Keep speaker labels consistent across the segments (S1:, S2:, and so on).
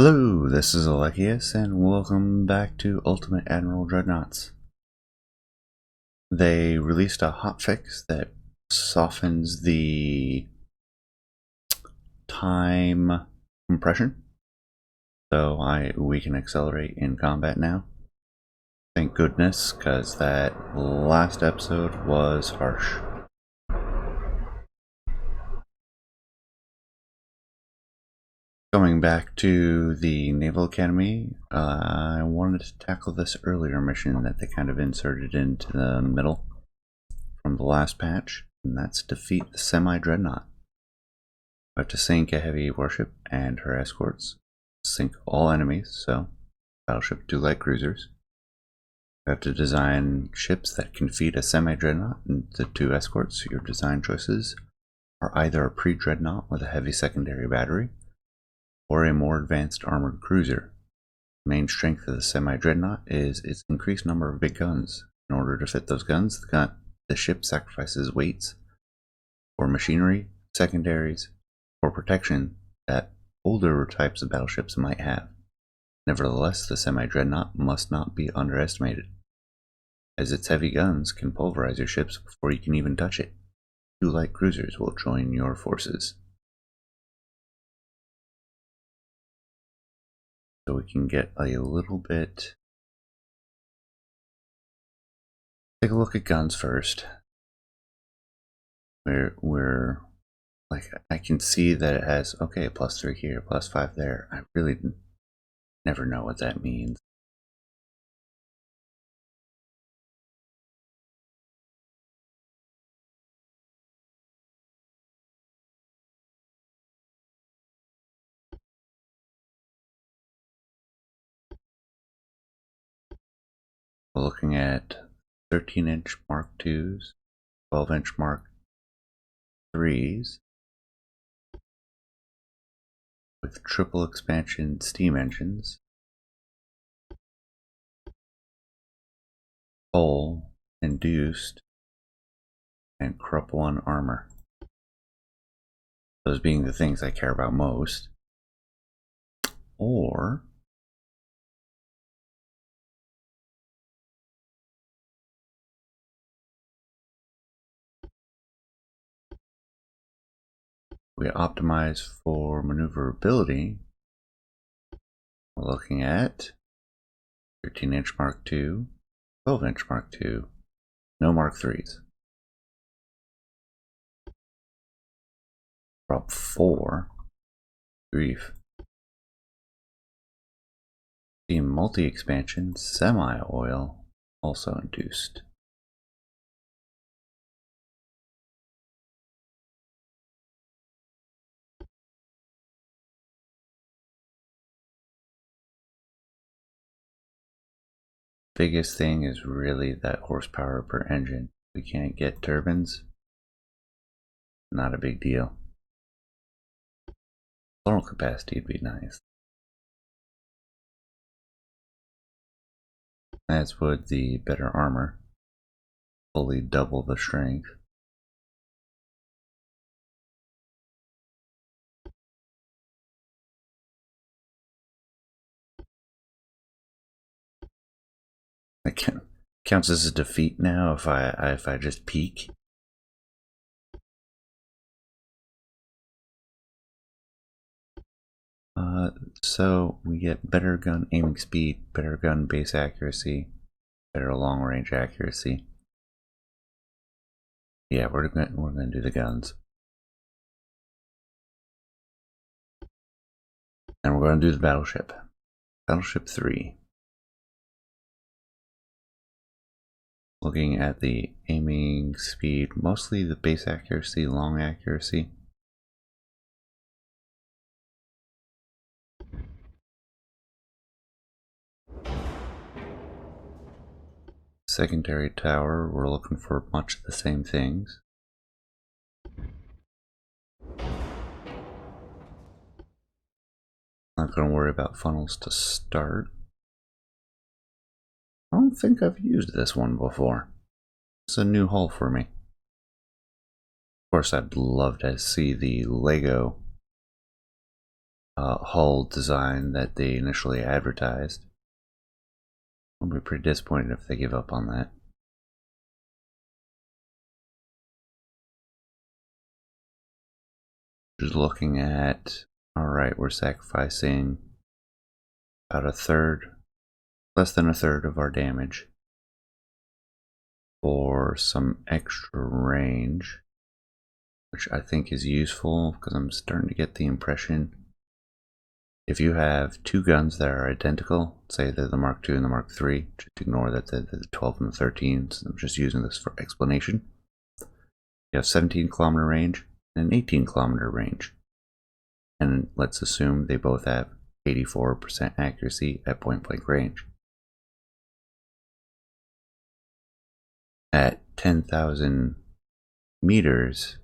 S1: Hello, this is Alekius, and welcome back to Ultimate Admiral Dreadnoughts. They released a hotfix that softens the time compression, so we can accelerate in combat now. Thank goodness, because that last episode was harsh. Going back to the Naval Academy, I wanted to tackle this earlier mission that they kind of inserted into the middle from the last patch, and that's defeat the Semi-Dreadnought. We have to sink a heavy warship and her escorts, sink all enemies, so battleship do light cruisers. We have to design ships that can feed a Semi-Dreadnought and the two escorts. Your design choices are either a pre-Dreadnought with a heavy secondary battery, or a more advanced armored cruiser. The main strength of the Semi-Dreadnought is its increased number of big guns. In order to fit those guns, the ship sacrifices weights for machinery, secondaries, or protection that older types of battleships might have. Nevertheless, the Semi-Dreadnought must not be underestimated, as its heavy guns can pulverize your ships before you can even touch it. Two light cruisers will join your forces. So we can get a little bit. Take a look at guns first. We're like, I can see that it has, okay, +3 here, +5 there. I really never know what that means. We're looking at 13-inch Mark IIs, 12-inch Mark IIIs, with triple expansion steam engines, hull induced, and Krupp 1 armor. Those being the things I care about most. Or we optimize for maneuverability. We're looking at 13-inch Mark II, 12-inch Mark II, no Mark IIIs. Prop 4, grief. Steam multi-expansion, semi-oil, also induced. Biggest thing is really that horsepower per engine. We can't get turbines, not a big deal. Thermal capacity would be nice, as would the better armor, fully double the strength. It counts as a defeat now if I just peek. So we get better gun aiming speed, better gun base accuracy, better long range accuracy. Yeah, we're gonna do the guns, and we're gonna do the battleship. Battleship 3. Looking at the aiming speed, mostly the base accuracy, long accuracy. Secondary tower, we're looking for much of the same things. Not going to worry about funnels to start. I don't think I've used this one before. It's a new hull for me. Of course, I'd love to see the Lego hull design that they initially advertised. I'll be pretty disappointed if they give up on that. Just looking at, alright, we're sacrificing about a third, less than a third of our damage for some extra range, which I think is useful because I'm starting to get the impression if you have two guns that are identical, say they're the Mark II and the Mark III, just ignore that they're the 12 and the 13, so I'm just using this for explanation. You have 17-kilometer range and an 18-kilometer range. And let's assume they both have 84% accuracy at point-blank range. At 10,000 meters,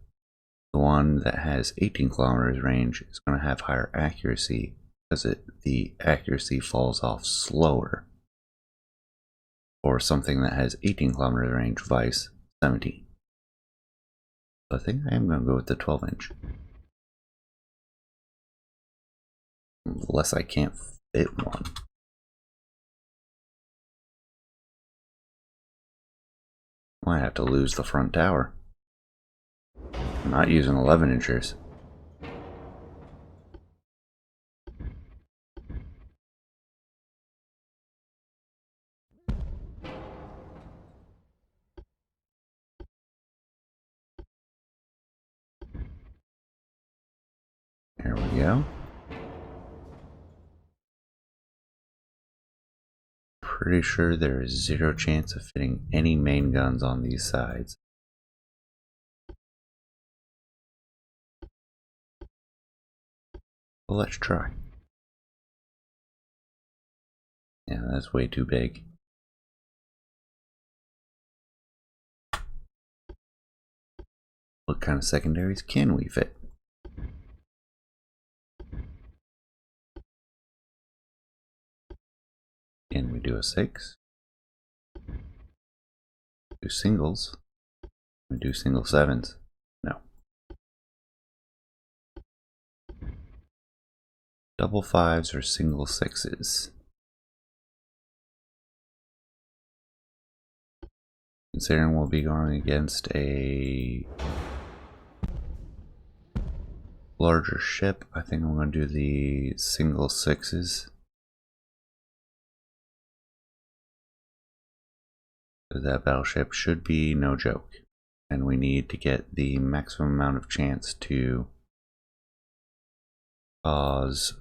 S1: the one that has 18 kilometers range is going to have higher accuracy because the accuracy falls off slower. Or something that has 18 kilometers range, vice 17. So I think I am going to go with the 12-inch. Unless I can't fit one. Might have to lose the front tower. I'm not using 11 inchers. There we go. Pretty sure there is zero chance of fitting any main guns on these sides. Well, let's try. Yeah, that's way too big. What kind of secondaries can we fit? Can we do a 6? Do singles? We do single 7s? No. Double 5s or single 6s? Considering we'll be going against a larger ship, I think I'm going to do the single 6s. That battleship should be no joke, and we need to get the maximum amount of chance to cause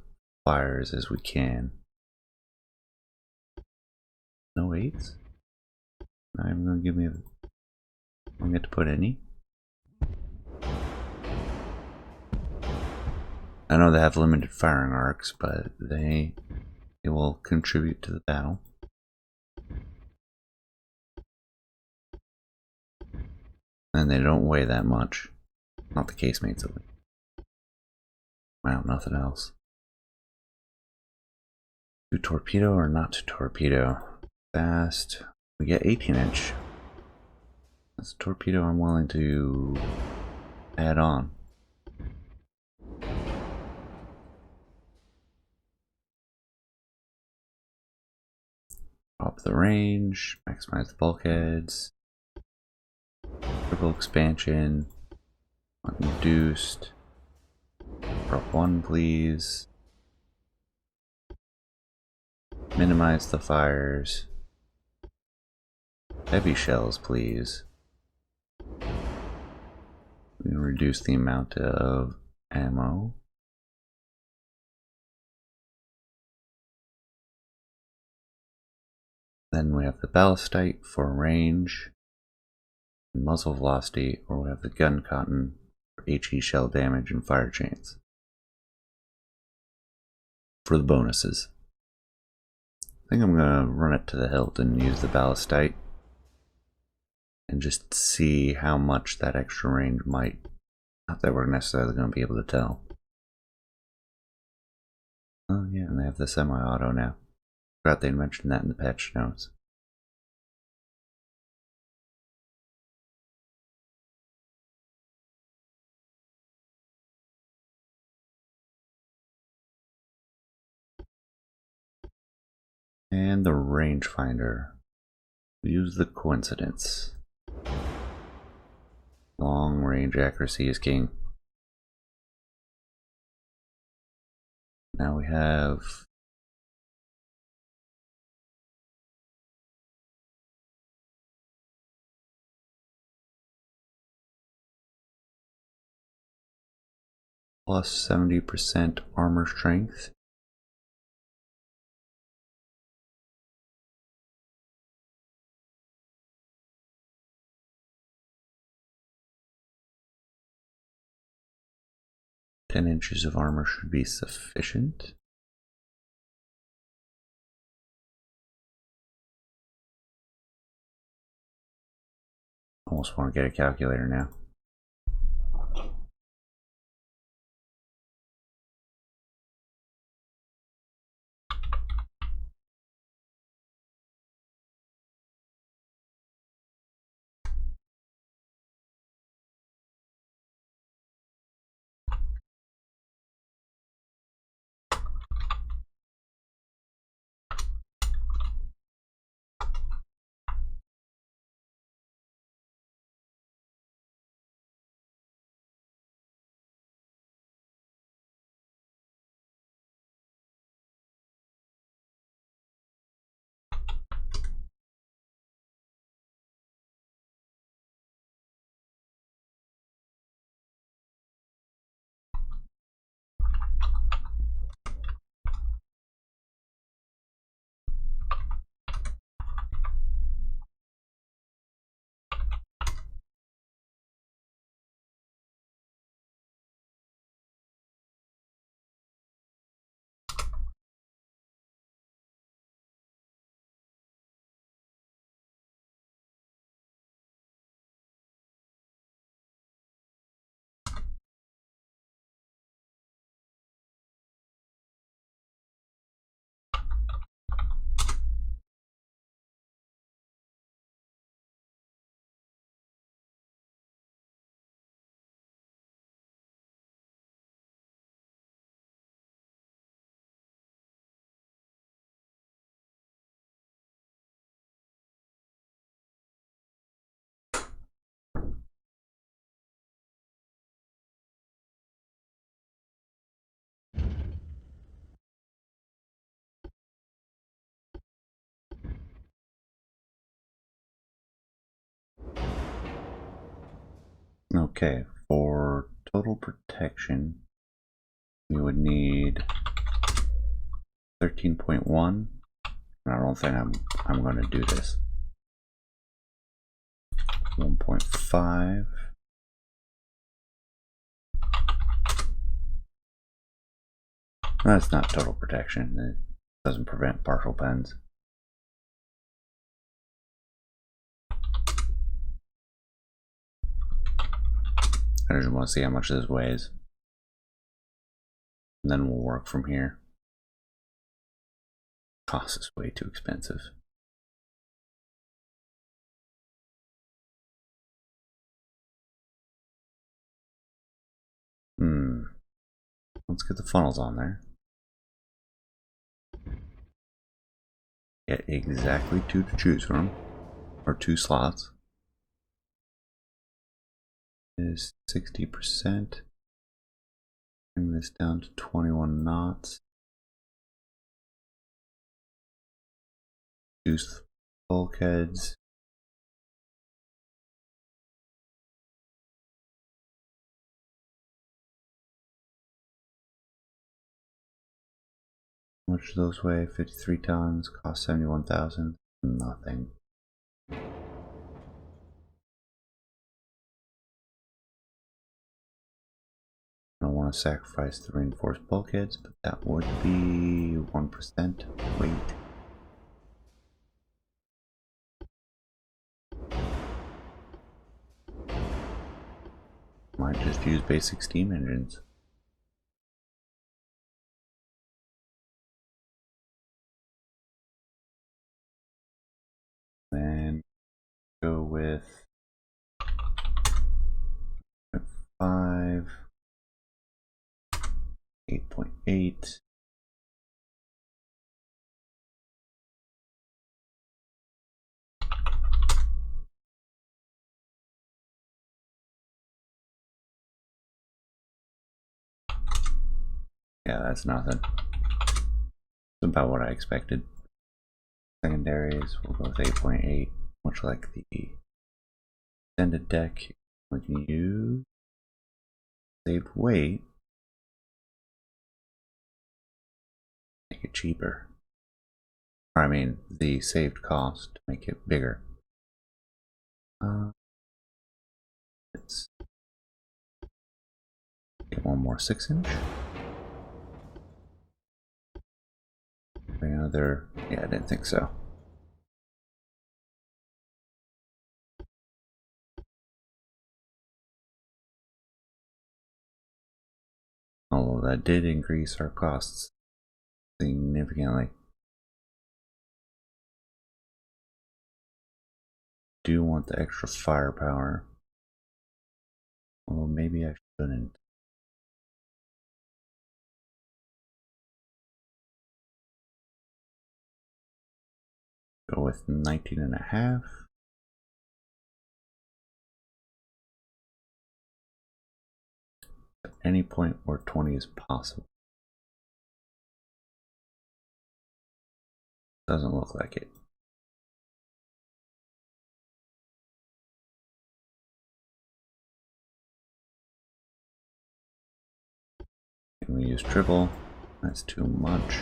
S1: fires as we can. No 8s? Not even gonna give me a... I don't get to put any. I know they have limited firing arcs, but they will contribute to the battle. And they don't weigh that much. Not the casemates at least. Wow, nothing else. To torpedo or not to torpedo? Fast. We get 18-inch. That's a torpedo I'm willing to add on. Drop the range, maximize the bulkheads. Triple expansion. Reduced. Drop 1, please. Minimize the fires. Heavy shells, please. We can reduce the amount of ammo. Then we have the ballistite for range, muzzle velocity, or we have the gun cotton for HE shell damage and fire chains. For the bonuses, I think I'm going to run it to the hilt and use the ballistite and just see how much that extra range might, not that we're necessarily going to be able to tell. Oh yeah, and they have the semi-auto now. Forgot they mentioned that in the patch notes. And the rangefinder. Use the coincidence. Long range accuracy is king. Now we have plus 70% armor strength. Ten inches of armor should be sufficient. Almost want to get a calculator now. Okay, for total protection, we would need 13.1. I don't think I'm going to do this. 1.5. That's not total protection. It doesn't prevent partial pens. I just want to see how much this weighs. And then we'll work from here. Cost is way too expensive. Let's get the funnels on there. Get exactly 2 to choose from, or 2 slots. Is 60%. Bring this down to 21 knots. Use bulkheads. How much do those weigh? 53 tons, cost 71,000. Nothing. I don't want to sacrifice the reinforced bulkheads, but that would be 1% weight. Might just use basic steam engines. Then go with 5, 8.8, Yeah, that's nothing. It's about what I expected. Secondaries, we'll go with 8.8, much like the extended deck. We can use saved weight, make it cheaper. Or I mean, the saved cost to make it bigger. Let's get one more 6-inch. Another, yeah, I didn't think so. Although that did increase our costs significantly. Do want the extra firepower. Although maybe I shouldn't. Go with 19.5. At any point where 20 is possible. Doesn't look like it. Can we use triple? That's too much.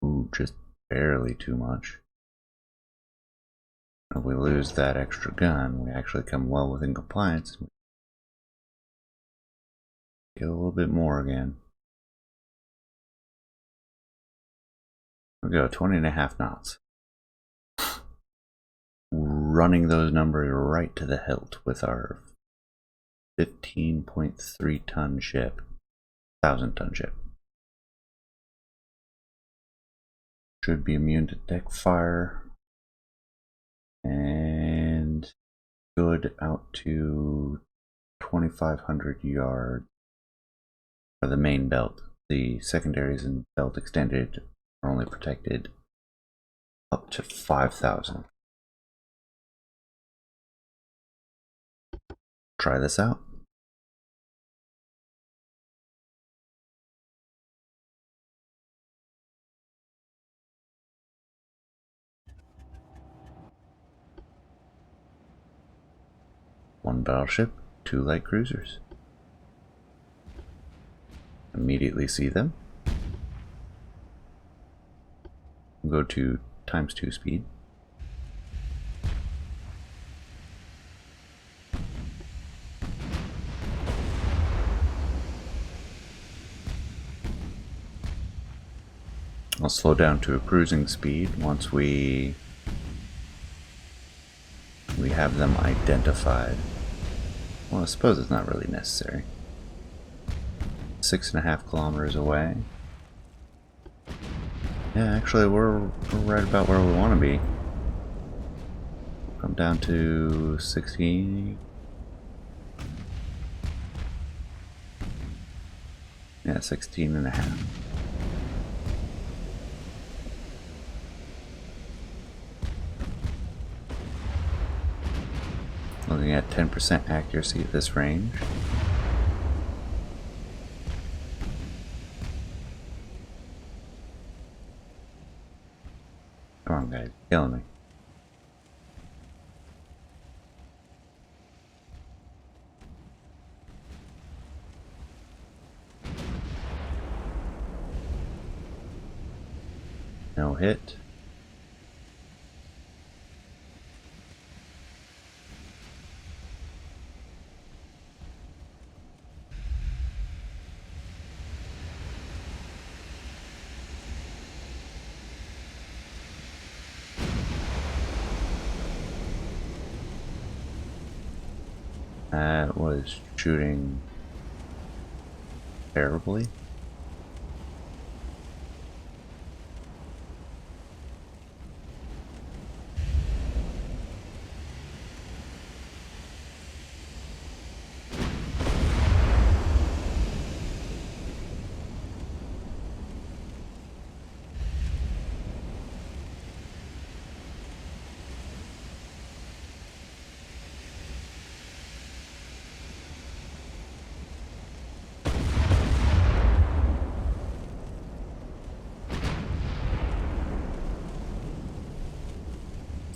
S1: Ooh, just barely too much. If we lose that extra gun, we actually come well within compliance. Get a little bit more again. We go 20.5 knots. Running those numbers right to the hilt with our 15.3 ton ship, 1,000-ton ship. Should be immune to deck fire and good out to 2,500 yards for the main belt. The secondaries and belt extended are only protected up to 5,000. Try this out. One battleship, 2 light cruisers. Immediately see them. Go to ×2 speed. I'll slow down to a cruising speed once we have them identified. Well, I suppose it's not really necessary. 6.5 kilometers away. Yeah, actually we're right about where we want to be. Come down to 16. Yeah, 16.5. Looking at 10% accuracy at this range. Come on, guys, killing me. No hit. That was shooting terribly.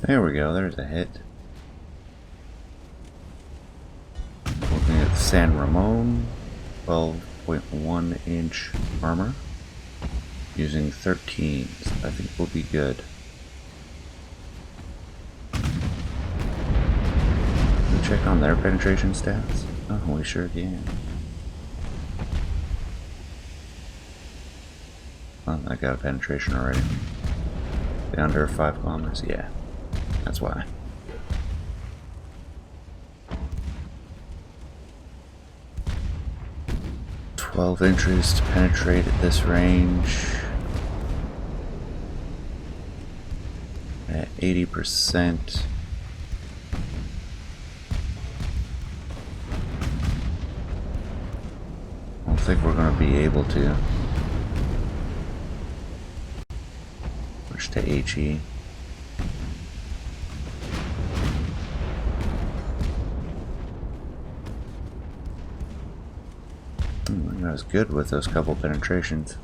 S1: There we go, there's a hit. Looking at San Ramon, 12.1 inch armor. Using 13s, I think we'll be good. Can we check on their penetration stats? Oh, we sure can. Oh, I got a penetration already. Under 5 kilometers, yeah. That's why. "12 inches to penetrate at this range. At 80%. I don't think we're going to be able to. Switch to HE. That was good with those couple penetrations.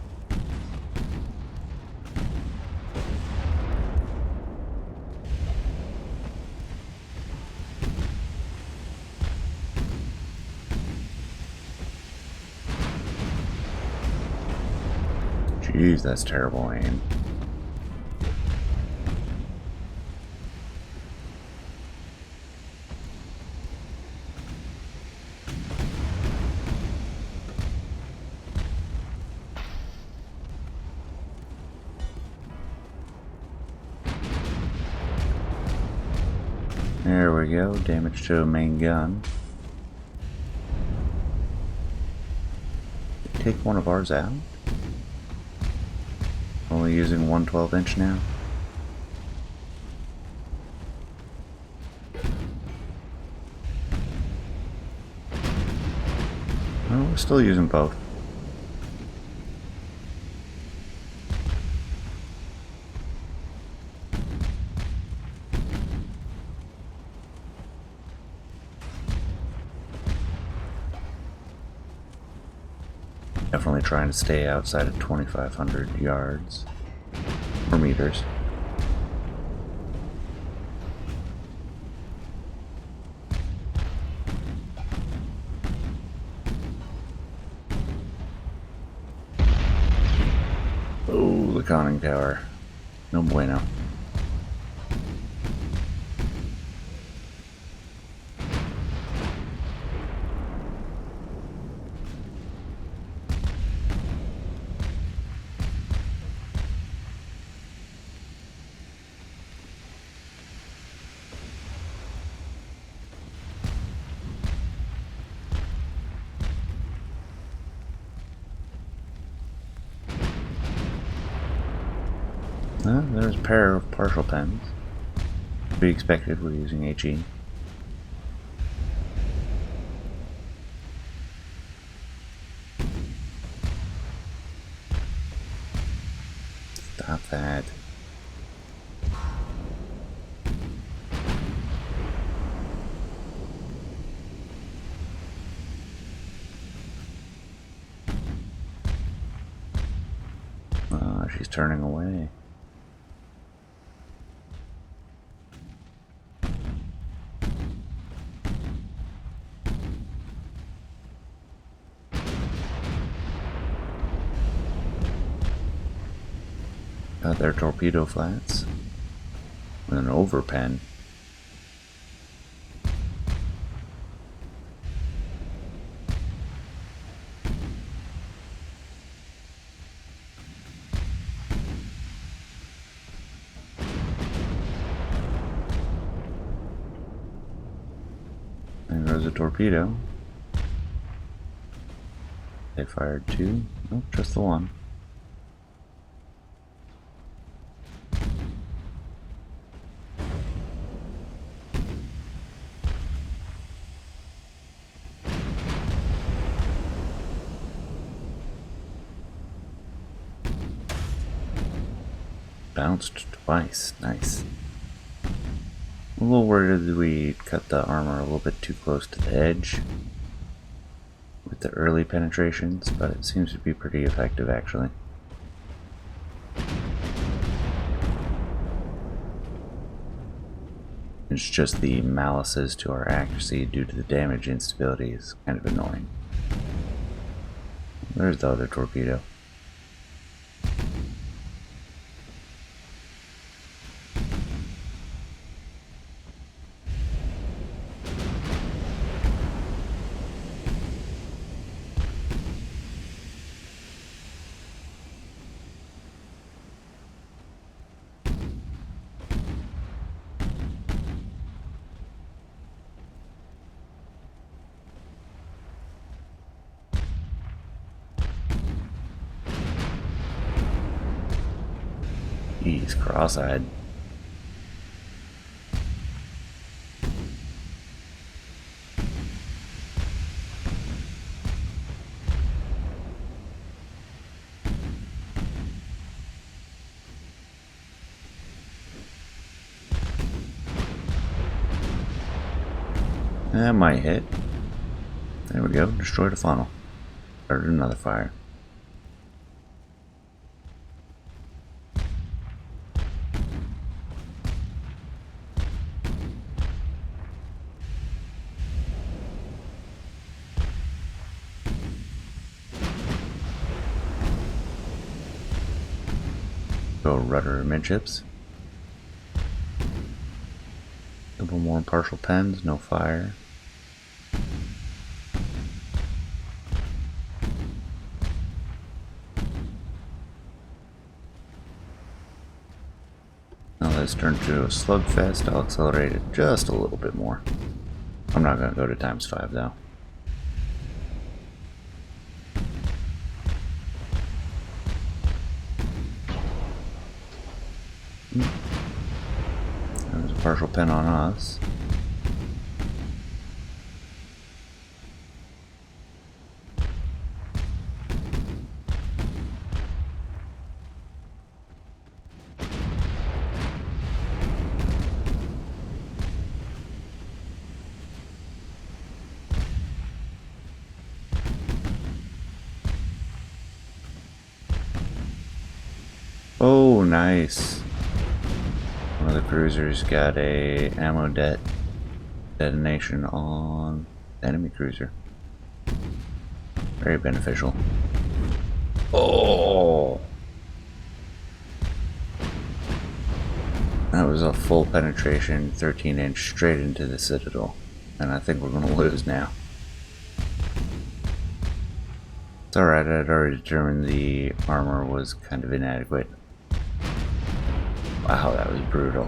S1: Jeez, that's terrible aim. There we go, damage to a main gun. Take one of ours out? Only using 112 inch now? Oh, we're still using both. Definitely trying to stay outside of 2,500 yards or meters. Oh, the conning tower. No bueno. There's a pair of partial pens. To be expected, we're using HE. Stop that. She's turning away. Got their torpedo flats with an overpen. And there's a torpedo. They fired 2. Nope, just the 1. Bounced twice. Nice. A little worried that we cut the armor a little bit too close to the edge with the early penetrations, but it seems to be pretty effective actually. It's just the malices to our accuracy due to the damage instability is kind of annoying. There's the other torpedo. He's cross-eyed. That might hit. There we go. Destroyed a funnel. Started another fire. Go rudder midships. A couple more partial pens, no fire. Now let's turn to a slugfest. I'll accelerate it just a little bit more. I'm not going to go to ×5 though. There's a partial pen on us. Oh, nice. One of the cruisers got a ammo detonation on the enemy cruiser. Very beneficial. Oh! That was a full penetration 13-inch straight into the Citadel. And I think we're going to lose now. It's alright, I'd already determined the armor was kind of inadequate. Wow, that was brutal.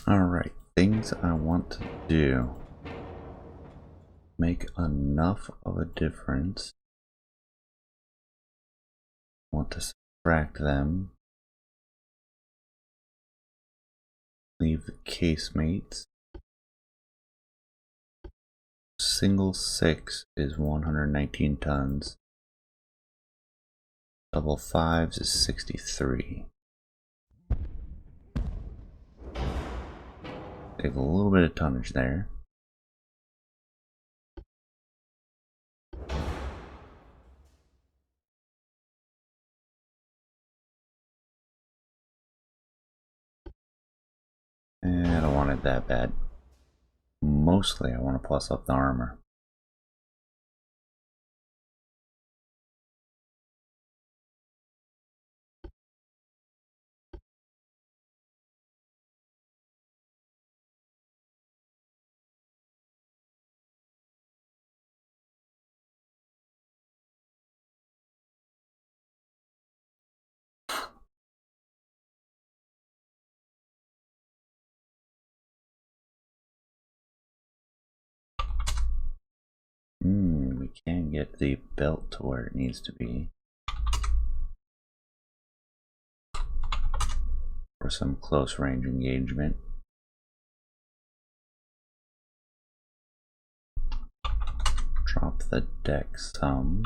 S1: Alright, things I want to do. Make enough of a difference. I want to subtract them. Leave the casemates. Single 6 is 119 tons. Double 5s is 63. Save a little bit of tonnage there. And I don't want it that bad. Mostly I want to plus up the armor. We can get the belt to where it needs to be for some close range engagement. Drop the deck some.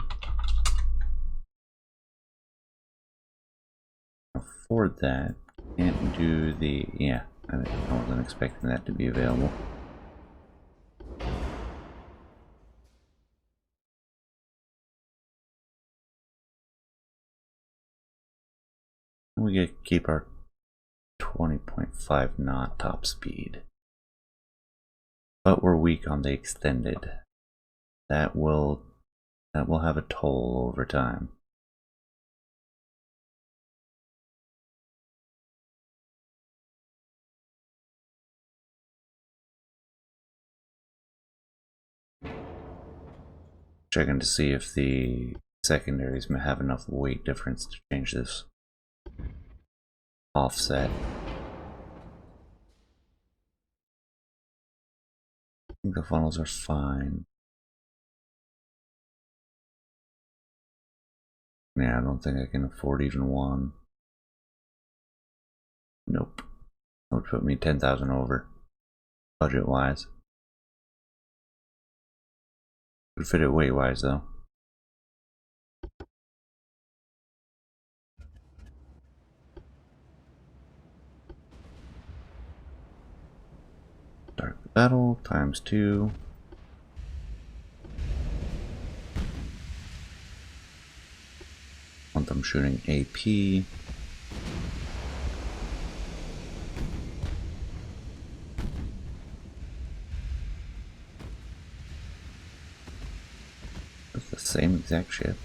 S1: Afford that. Can't do the... yeah, I wasn't expecting that to be available. we get to keep our 20.5 knot top speed. But we're weak on the extended. That will have a toll over time. Checking to see if the secondaries may have enough weight difference to change this offset. I think the funnels are fine. Yeah, I don't think I can afford even one. Nope. That would put me 10,000 over, budget-wise. Would fit it weight-wise, though. Start the battle, ×2. Want them shooting AP. It's the same exact ship.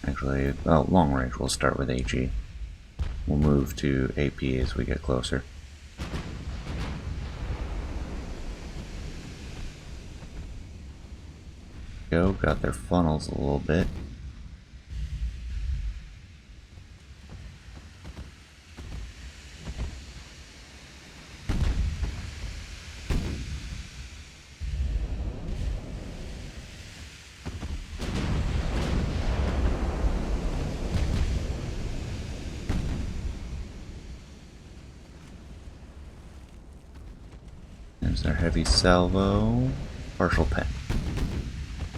S1: Actually, well, long range we'll start with HE. We'll move to AP as we get closer. Go, got their funnels a little bit. There's their heavy salvo, partial pen,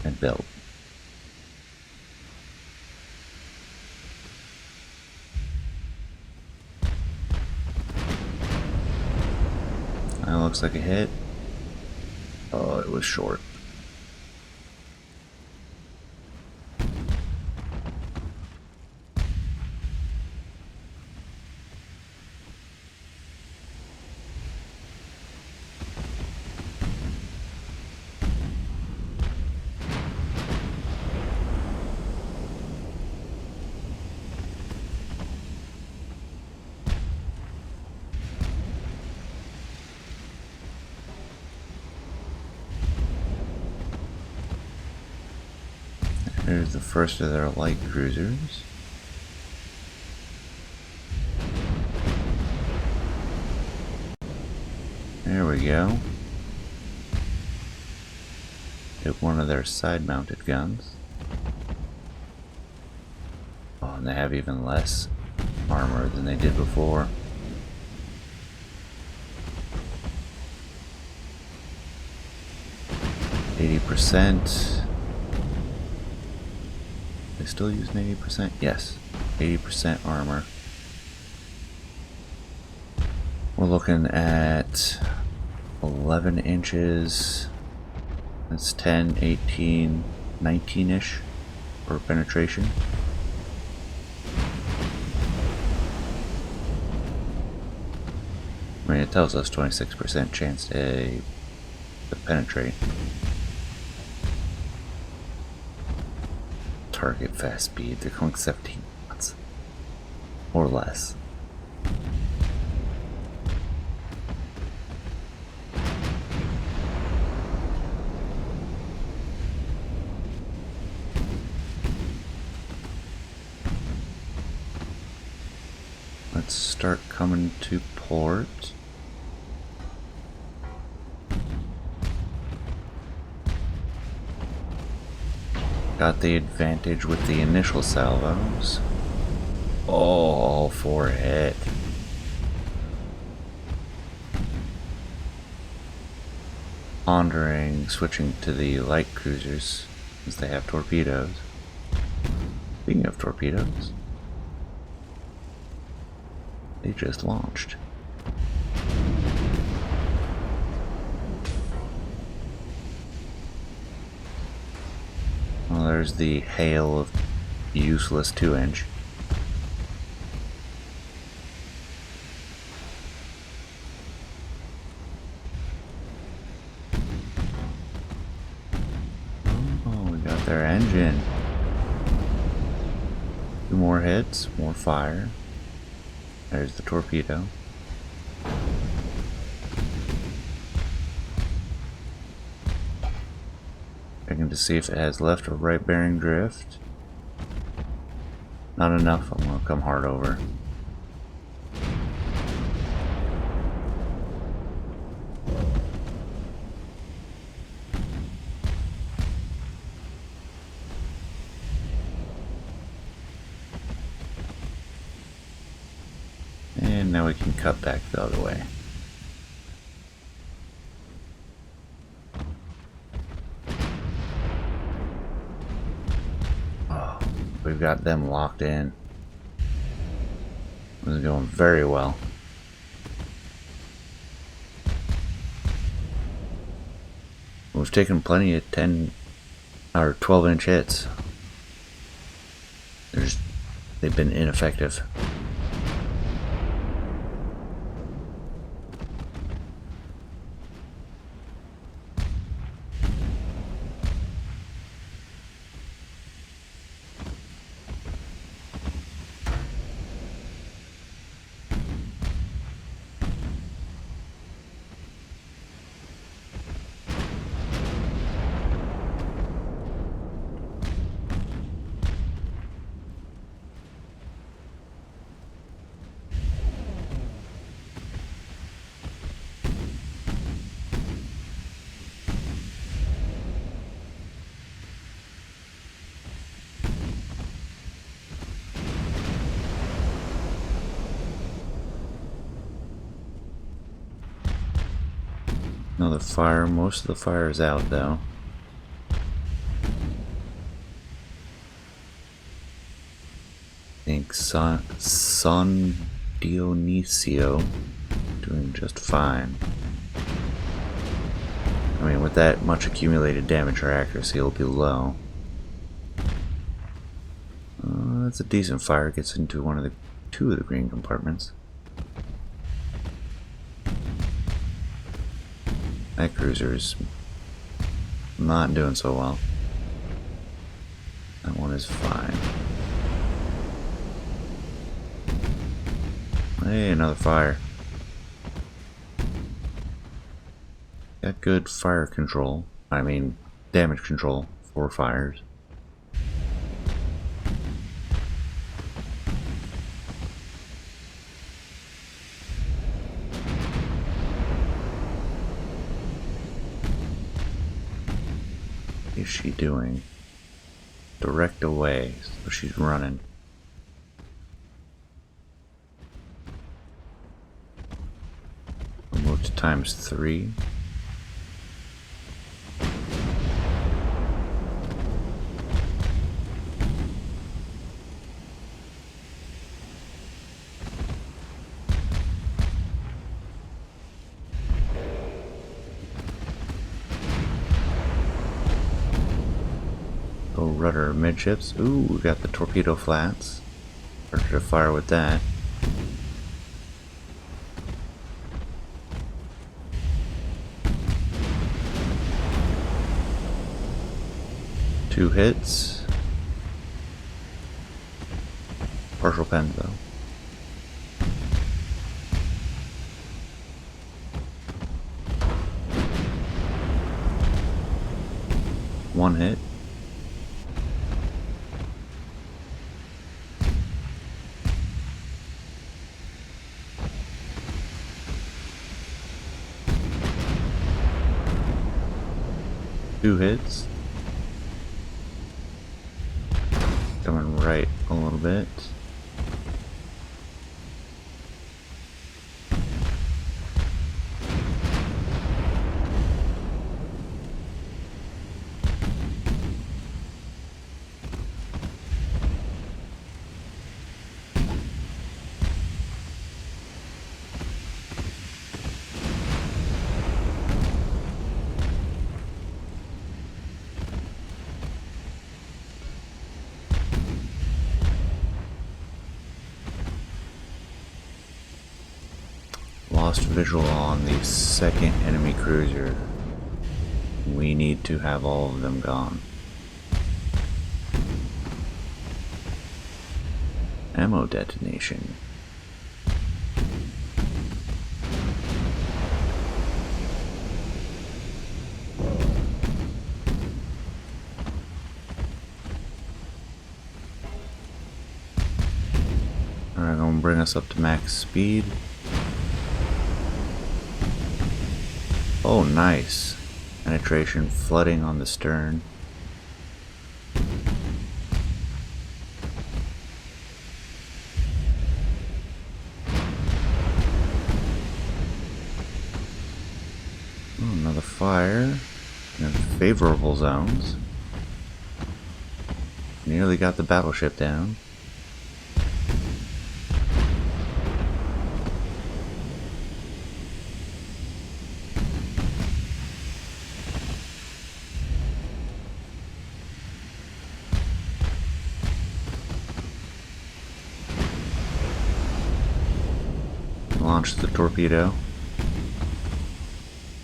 S1: and build. That looks like a hit. Oh, it was short. Here's the first of their light cruisers. There we go. Hit one of their side-mounted guns. Oh, and they have even less armor than they did before. %. They still use an 80%? Yes. 80% armor. We're looking at 11 inches. That's 10, 18, 19-ish for penetration. I mean, it tells us 26% chance to penetrate. Target fast speed, they're going 17 knots or less. Let's start coming to port. Got the advantage with the initial salvos. Oh, all 4 hit. pondering switching to the light cruisers since they have torpedoes. Speaking of torpedoes, they just launched. Well, there's the hail of useless 2-inch. Oh, we got their engine. 2 more hits, more fire. There's the torpedo. Checking to see if it has left or right bearing drift. Not enough, I'm gonna come hard over. And now we can cut back the other way. Oh, we've got them locked in. This is going very well. We've taken plenty of 10 or 12-inch hits. They've been ineffective. Another fire. Most of the fire is out though. I think San Dionisio doing just fine. I mean, with that much accumulated damage, our accuracy will be low. That's a decent fire. Gets into two of the green compartments. That cruiser's not doing so well. That one is fine. Hey, another fire. Got good fire control. I mean, damage control for fires. What is she doing? Direct away, so she's running. We'll move to ×3. Rudder midships. Ooh, we got the torpedo flats. Started to fire with that. Two hits. Partial pen though. One hit. Two hits. Coming right a little bit. lost visual on the second enemy cruiser. We need to have all of them gone. Ammo detonation. Alright, gonna bring us up to max speed. Oh, nice. Penetration flooding on the stern. Oh, another fire in favorable zones. Nearly got the battleship down. Launch the torpedo.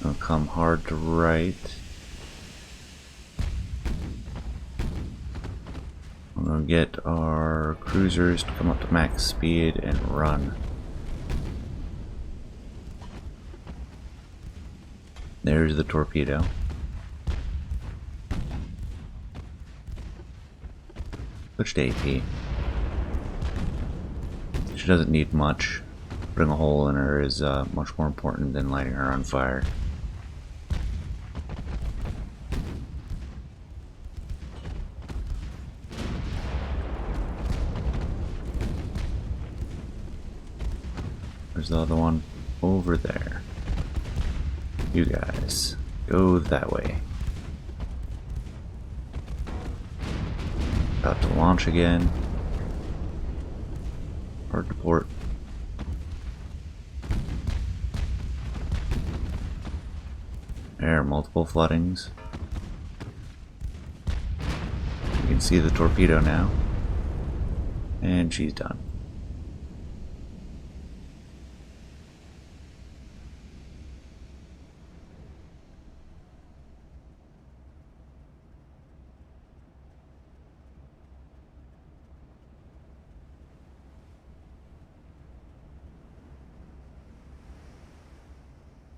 S1: It'll come hard to right. We're gonna get our cruisers to come up to max speed and run. There's the torpedo. Switch to AP. She doesn't need much. Putting a hole in her is much more important than lighting her on fire. There's the other one over there. You guys, go that way. About to launch again. Hard to port. There are multiple floodings. You can see the torpedo now. And she's done.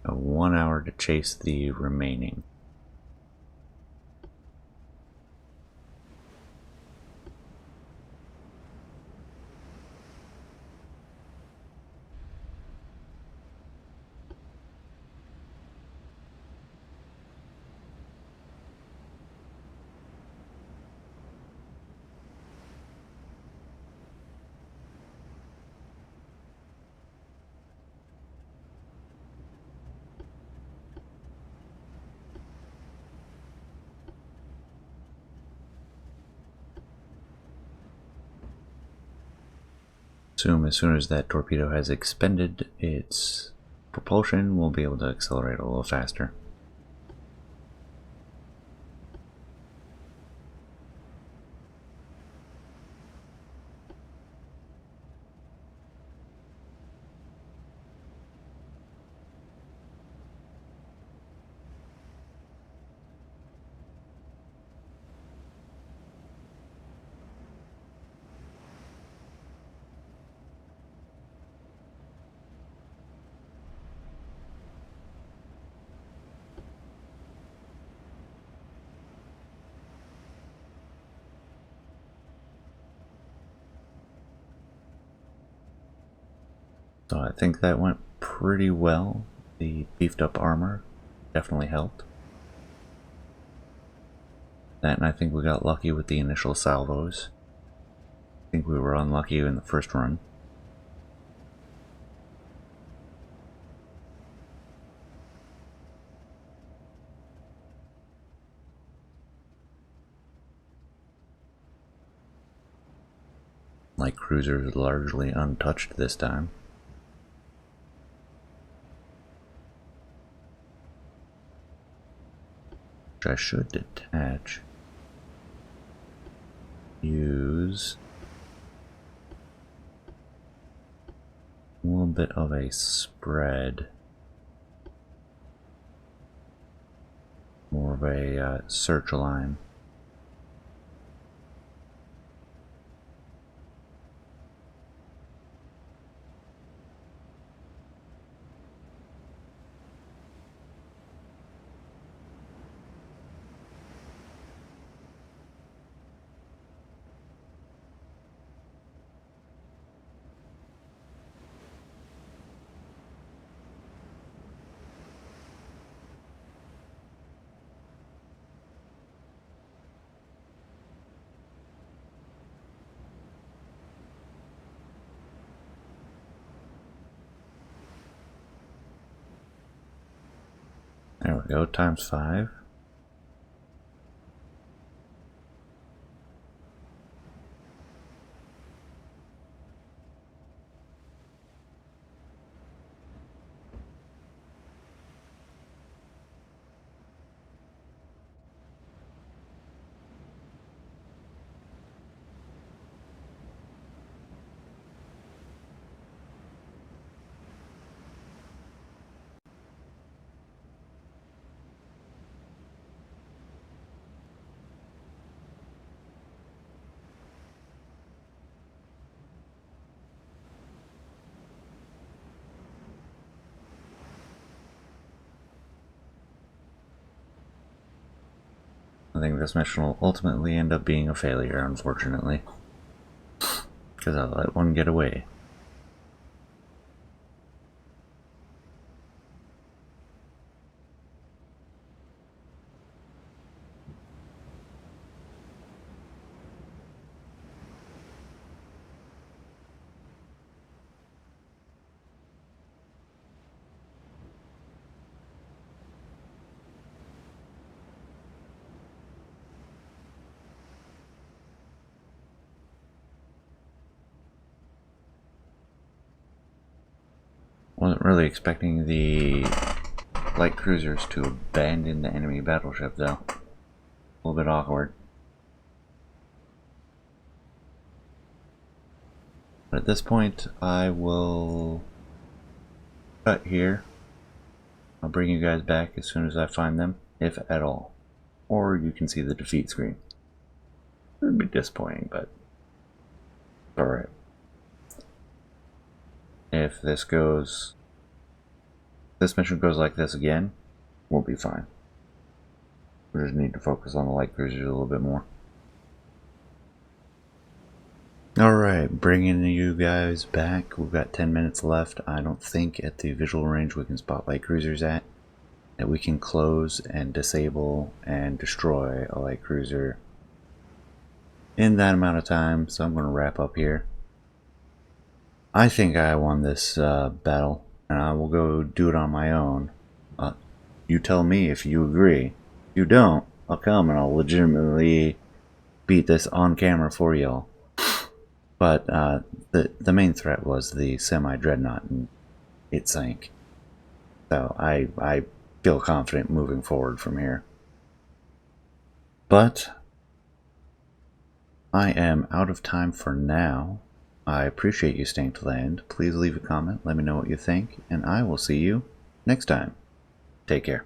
S1: A 1 hour to chase the remaining. Assume as soon as that torpedo has expended its propulsion, we'll be able to accelerate a little faster. So I think that went pretty well. The beefed up armor definitely helped. That, and I think we got lucky with the initial salvos. I think we were unlucky in the first run. Light cruisers largely untouched this time. Which I should detach. Use little bit of a spread. More of a search line. There we go, ×5. I think this mission will ultimately end up being a failure, unfortunately. Because I let one get away. Wasn't really expecting the light cruisers to abandon the enemy battleship, though. A little bit awkward. But at this point, I will cut here. I'll bring you guys back as soon as I find them, if at all. Or you can see the defeat screen. It would be disappointing, but it's alright. If this mission goes like this again, we'll be fine. We just need to focus on the light cruisers a little bit more. Alright, bringing you guys back. We've got 10 minutes left. I don't think at the visual range we can spot light cruisers at, that we can close and disable and destroy a light cruiser in that amount of time, so I'm going to wrap up here. I think I won this battle, and I will go do it on my own. You tell me if you agree. If you don't, I'll come and I'll legitimately beat this on camera for y'all. But the main threat was the Semi-Dreadnought, and it sank. So I feel confident moving forward from here. But I am out of time for now. I appreciate you staying to the end. Please leave a comment, let me know what you think, and I will see you next time. Take care.